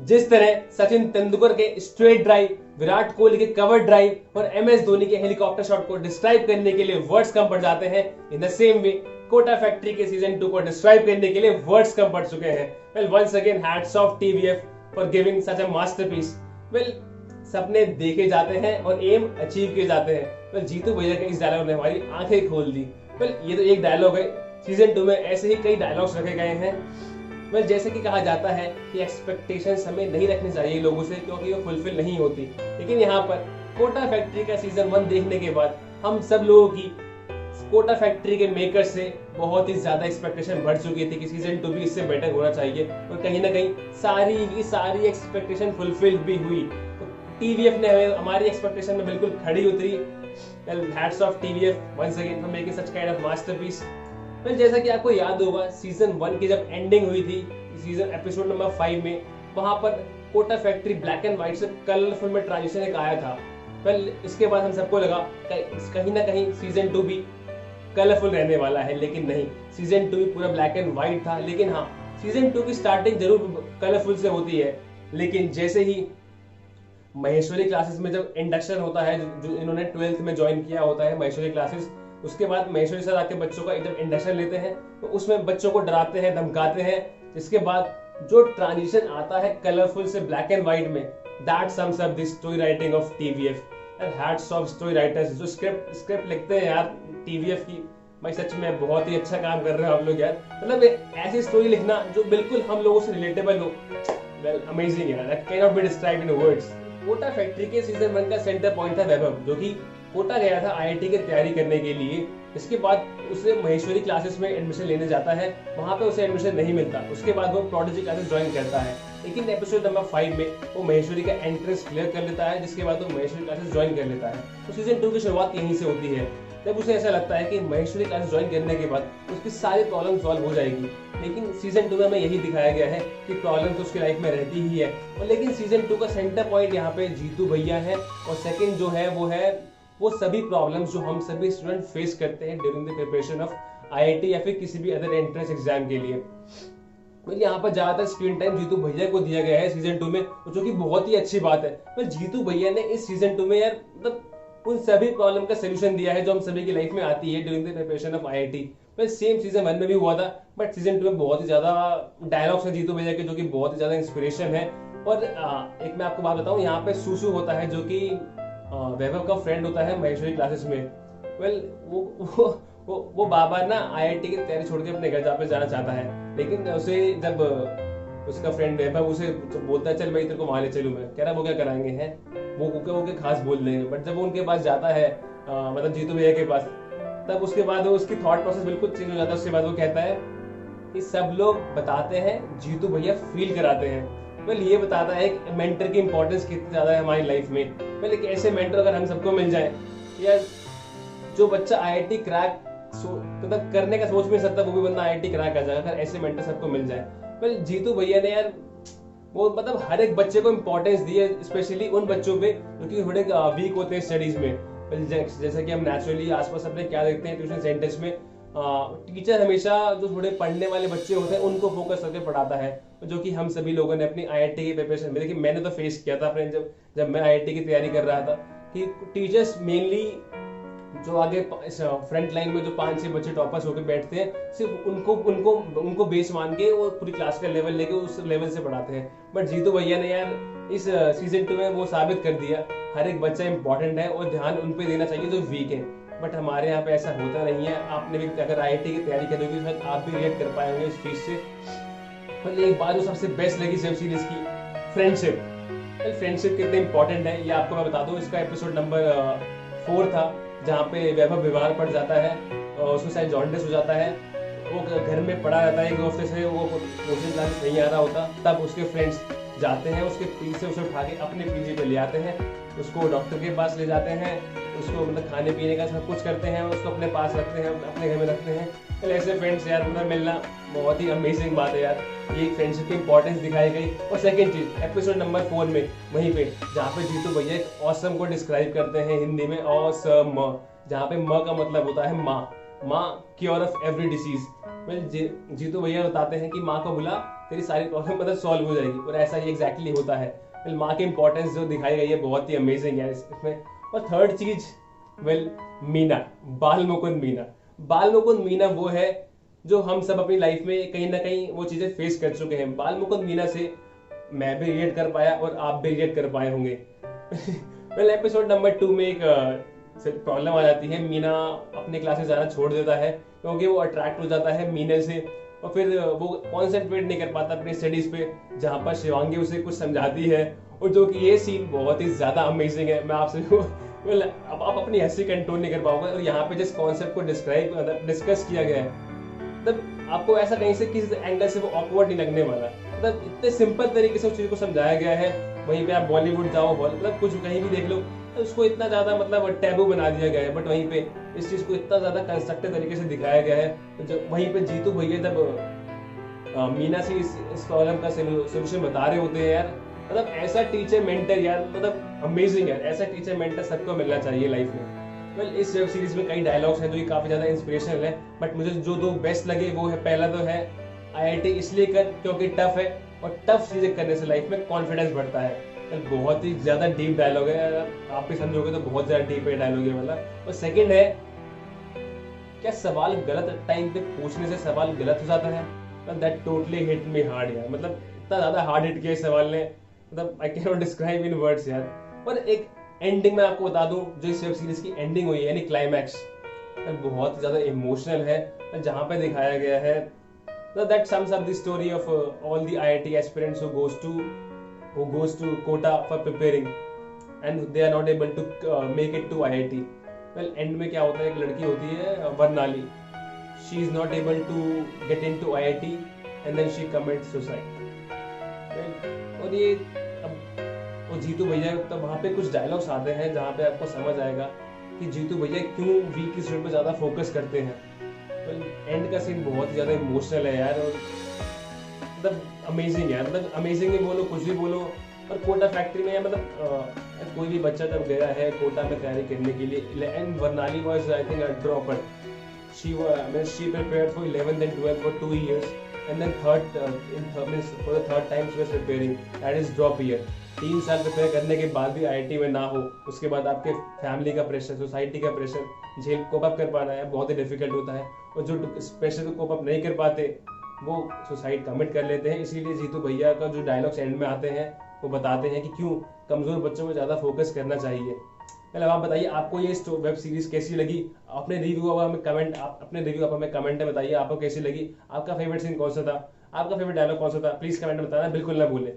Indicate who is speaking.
Speaker 1: जिस तरह सचिन तेंदुलकर के स्ट्रेट ड्राइव, विराट कोहली के कवर ड्राइव और MS धोनी के हेलीकॉप्टर शॉट को डिस्क्राइब करने के लिए वर्ड्स कम पड़ जाते हैं, in the same way Kota factory के सीजन 2 को डिस्क्राइब करने के लिए वर्ड्स कम पड़ चुके हैं। Well once again hats off TVF for giving such a masterpiece. Well सपने देखे जाते हैं और एम अचीव किए जाते हैं। वेल जीतू भैया के इस डायलॉग ने हमारी आंखें खोल दी। वेल ये तो एक डायलॉग है, सीजन 2 में ऐसे ही कई डायलॉग्स रखे गए हैं। वेल जैसे कि कहा जाता है कि एक्सपेक्टेशंस हमें नहीं रखनी चाहिए लोगों से, क्योंकि वो फुलफिल नहीं होती। लेकिन यहाँ पर कोटा फैक्ट्री का सीजन 1 देखने के बाद हम सब लोगों की कोटा फैक्ट्री के मेकर्स से बहुत ही ज्यादा एक्सपेक्टेशन बढ़ चुकी थी कि सीजन 2 भी इससे बेटर होना चाहिए, और कहीं ना कहीं सारी एक्सपेक्टेशन फुलफिल भी हुई। तो TVF ने हमारी एक्सपेक्टेशन में बिल्कुल खड़ी उतरी। Well hats off TVF once again for making such kind of masterpiece. फिर जैसा कि आपको याद होगा सीजन 1 की जब एंडिंग हुई थी सीजन एपिसोड नंबर 5 में, वहां पर Kota factory black and white से कलरफुल में ट्रांजिशन एक आया था। वेल इसके बाद हम सबको लगा कहीं ना कहीं सीजन 2 भी कलरफुल रहने वाला है, लेकिन नहीं, सीजन 2 भी पूरा ब्लैक एंड व्हाइट था। लेकिन हाँ, सीजन 2 की स्टार्टिंग जरूर कलरफुल से होती है, लेकिन जैसे ही महेश्वरी क्लासेस में जब इंडक्शन होता है, जो इन्होंने 12th में ज्वाइन किया होता है महेश्वरी क्लासेस, उसके बाद महेश्वरी सर आके बच्चों का जब इंडक्शन लेते हैं तो उसमें बच्चों को डराते हैं, धमकाते हैं। इसके बाद जो ट्रांजिशन आता है कलरफुल से ब्लैक एंड व्हाइट में, that sums up the story writing of TVF and hats off story writers जो स्क्रिप्ट लिखते हैं यार TVF की। भाई सच में बहुत ही अच्छा काम कर रहे हो आप लोग यार, मतलब ऐसी स्टोरी लिखना जो बिल्कुल हम लोगों से रिलेटेबल हो। वेल अमेजिंग यार, that can not be described in words. Kota factory के सीजन 1 का सेंटर पॉइंट था वैभव, जो कि कोटा गया था IIT की तैयारी करने के लिए। इसके बाद उसे महेश्वरी क्लासेस में एडमिशन लेने जाता है, वहां पे उसे एडमिशन नहीं मिलता। उसके बाद वो प्रोडिजी क्लासेस ज्वाइन करता है, लेकिन एपिसोड नंबर 5 में वो महेश्वरी का एंट्रेंस क्लियर कर लेता है, जिसके बाद वो महेश्वरी क्लासेस ज्वाइन कर लेता है। तो सीजन 2 की शुरुआत यहीं से होती है, जब उसे ऐसा लगता है कि महेश्वरी क्लासेस ज्वाइन करने के बाद उसकी सारी प्रॉब्लम सॉल्व हो जाएगी। लेकिन सीजन 2 में हमें यही दिखाया गया है कि प्रॉब्लम तो उसकी लाइफ में रहती ही है। और लेकिन सीजन 2 का सेंटर पॉइंट यहाँ पे जीतू भैया है, और सेकंड जो है वो सभी प्रॉब्लम्स जो हम सभी स्टूडेंट फेस करते हैं during the preparation of IIT या फिर किसी भी अदर एंट्रेंस एग्जाम के लिए। यहाँ पर ज्यादातर स्क्रीन टाइम जीतू भैया को दिया गया है सीजन 2 में, जो कि बहुत ही अच्छी बात है। पर जीतू भैया ने इस सीजन 2 में यार मतलब उन सभी प्रॉब्लम का सोल्यूशन दिया है जो हम सभी की लाइफ में आती है during the preparation of IIT। पर सेम सीजन 1 में भी हुआ था, बट सीजन 2 में बहुत ही ज्यादा डायलॉग्स है जीतू भैया के, जो कि बहुत ही ज्यादा इंस्पिरेशन है। और एक मैं आपको बात बताऊं, यहाँ पे सुसु होता है जो कि वैभव का फ्रेंड होता है महेश्वरी क्लासेस में। वेल वो बाबा ना IIT की तैयारी छोड़ के अपने घर जाना चाहता है, लेकिन उसे जब उसका फ्रेंड वैभव उसे बोलता है चल भाई तेरे को वहां ले चलूं, मैं कह रहा वो क्या कराएंगे हैं, वो क्या खास बोल देंगे। बट जब वो उनके पास जाता है मतलब जीतू भैया के पास, तब उसके बाद उसकी थॉट प्रोसेस बिल्कुल चेंज हो जाता है। उसके बाद वो कहता है कि सब लोग बताते हैं, जीतू भैया फील कराते हैं। वेल ये बताता है कि मेंटर की इंपॉर्टेंस कितनी ज्यादा है हमारी लाइफ में। वेल एक ऐसे मेंटर अगर हम सबको मिल जाए, या जो बच्चा IIT क्रैक मतलब करने का सोच भी सकता, वो भी बंदा IIT क्रैक कर जाएगा अगर ऐसे मेंटर सबको मिल जाए। वेल जीतू भैया ने यार वो मतलब हर एक बच्चे को इंपॉर्टेंस दी है, स्पेशली उन बच्चों पे जो कि थोड़े वीक होते हैं स्टडीज में। जैसा कि हम नेचुरली आसपास अपने क्या देखते हैं ट्यूशन सेंटर्स में, टीचर हमेशा जो थोड़े पढ़ने वाले बच्चे होते हैं उनको फोकस करके पढ़ाता है, जो कि हम सभी लोगों ने अपनी IIT की प्रिपरेशन में देखिए, मैंने तो फेस किया था अपने जब मैं IIT की तैयारी कर रहा था, कि टीचर्स मेनली जो आगे फ्रंट लाइन में जो 5-6 बच्चे टॉपर्स होकर बैठते हैं, सिर्फ उनको बेस मान के वो पूरी क्लास का लेवल लेके उस लेवल से पढ़ाते हैं। बट जीतू भैया ने यार इस सीजन 2 में वो साबित कर दिया हर एक बच्चा इंपॉर्टेंट है और ध्यान उन पे देना चाहिए जो वीक है। बट हमारे यहाँ पे ऐसा होता नहीं है। आपने भी अगर IIT की तैयारी करोगे तो शायद आप भी रिएक्ट कर पाएंगे इस चीज से। मतलब एक बात जो सबसे बेस्ट लगी वेब सीरीज की, फ्रेंडशिप। फ्रेंडशिप कितने इंपॉर्टेंट है ये आपको मैं बता दूं। इसका एपिसोड नंबर 4 था, जहाँ पे वैभव बीमार पड़ जाता है और उसको शायद जॉन्डिस हो जाता है। वो घर में पड़ा रहता है, एक हफ्ते से वो कोचिंग क्लास नहीं आ रहा होता। तब उसके फ्रेंड्स जाते हैं, उसके पीछे से उसे उठा के अपने PG पे ले आते हैं, उसको डॉक्टर के पास ले जाते हैं, उसको मतलब खाने पीने का सब कुछ करते हैं, उसको अपने पास रखते हैं, अपने घर में रखते हैं। तो ऐसे फ्रेंड्स यार मतलब मिलना बहुत ही अमेजिंग बात है यार। ये फ्रेंडशिप की इंपॉर्टेंस दिखाई गई। और सेकंड चीज एपिसोड नंबर 4 में वहीं पे जहाँ पे जीतू भैया एक ऑसम को डिस्क्राइब करते हैं हिंदी में, ऑसम, जहाँ पे म का मतलब होता है माँ, माँ cure of every disease. Jeetu भैया बताते हैं कि माँ को बुला, तेरी सारी प्रॉब्लम मतलब सॉल्व हो जाएगी, और ऐसा ही एग्जैक्टली होता है। वेल माँ की इंपॉर्टेंस जो दिखाई गई है बहुत ही अमेजिंग है इसमें। और थर्ड चीज, वेल मीना, बाल मुकुंद मीना। बाल मुकुंद मीना वो है जो हम सब अपनी लाइफ में कहीं ना कहीं वो चीजें फेस कर चुके हैं। बाल मुकुंद मीना से मैं भी रिलेट कर पाया और आप भी रिलेट कर पाए होंगे। वेल एपिसोड नंबर 2 में एक प्रॉब्लम आ जाती है। मीना अपने क्लासेस जाना छोड़ देता है क्योंकि वो अट्रैक्ट हो जाता है मीना से, और फिर वो कॉन्सेंट्रेट नहीं कर पाता अपनी स्टडीज पे, जहाँ पर शिवांगी उसे कुछ समझाती है। और जो कि ये सीन बहुत ही ज्यादा अमेजिंग है, मैं आपसे well, अब आप अपनी हंसी कंट्रोल नहीं कर पाओगे। और यहाँ पे जिस कॉन्सेप्ट को डिस्कस किया गया है, मतलब आपको ऐसा कहीं से किसी एंगल से वो ऑकवर्ड नहीं लगने वाला। मतलब इतने सिंपल तरीके से उस चीज को समझाया गया है। वहीं पे आप बॉलीवुड जाओ, मतलब कुछ कहीं भी देख लो, तो उसको इतना ज्यादा मतलब टैबू बना दिया गया है, बट वहीं पे इस चीज को इतना ज्यादा कंस्ट्रक्टिव तरीके से दिखाया गया है। तो जब वहीं पे जीतू भैया जब मीना से इस प्रॉब्लम का सोल्यूशन बता रहे होते हैं यार, मतलब ऐसा टीचर मेंटर यार, मतलब अमेजिंग है। ऐसा टीचर मेंटर सबको मिलना चाहिए लाइफ में। वेल इस वेब सीरीज में कई डायलॉग्स हैं जो कि काफी ज्यादा इंस्पिरेशनल है, बट मुझे जो दो बेस्ट लगे वो है, पहला तो है IIT इसलिए कर क्योंकि टफ है, और टफ चीजें करने से लाइफ में कॉन्फिडेंस बढ़ता है। बहुत ही ज्यादा डीप डायलॉग है, आप भी समझोगे तो बहुत ज्यादा डीप है डायलॉग ये वाला। और सेकंड है, क्या सवाल गलत टाइम पे पूछने से सवाल गलत हो जाता है? That totally hit me hard यार, मतलब इतना ज्यादा हार्ड हिट किया इस सवाल ने, मतलब I can not describe in words यार। और एक एंडिंग में आपको बता दूं, जो इस वेब सीरीज की एंडिंग हुई है यानी क्लाइमैक्स, बहुत ज्यादा इमोशनल है, जहां पे दिखाया गया है that sums up the story of all the IIT aspirants who goes to Kota for preparing and they are not able to make it to IIT. Well, end में क्या होता है, एक लड़की होती है वर्नाली, she is not able to get into IIT and then she commits suicide. Well, और ये अब वो जीतू भैया, तब वहाँ पे कुछ डायलॉग्स आते हैं जहाँ पे आपको समझ आएगा कि जीतू भैया क्यों वीक की स्टूडेंट पे ज्यादा फोकस करते हैं। एंड का सीन बहुत ही ज्यादा इमोशनल है यार, और मतलब अमेजिंग है, मतलब अमेजिंग ही बोलो, कुछ भी बोलो। और कोटा फैक्ट्री में मतलब कोई भी बच्चा जब गया है कोटा में तैयारी करने के लिए, and Varnali was I think a dropper, she prepared for 11th and 12th for 2 years and then for the third time she was preparing, that is drop year। 3 साल प्रिपेयर करने के बाद भी IIT में ना हो, उसके बाद आपके फैमिली का प्रेशर, सोसाइटी का प्रेशर झेल कोप अप कर पाना है बहुत ही डिफिकल्ट होता है। और जो इस प्रेशर को कोप अप नहीं कर पाते वो सुसाइड कमिट कर लेते हैं। इसीलिए जीतू भैया का जो डायलॉग्स एंड में आते हैं वो बताते हैं कि क्यों कमजोर बच्चों में ज्यादा फोकस करना चाहिए। पहले आप बताइए आपको ये वेब सीरीज कैसी लगी, अपने रिव्यू अब हमें कमेंट, आप अपने रिव्यू आप हमें कमेंट में बताइए आपको कैसी लगी, आपका फेवरेट सीन कौन सा था, आपका फेवरेट डायलॉग कौन सा था, प्लीज कमेंट में बताना बिल्कुल ना भूलें।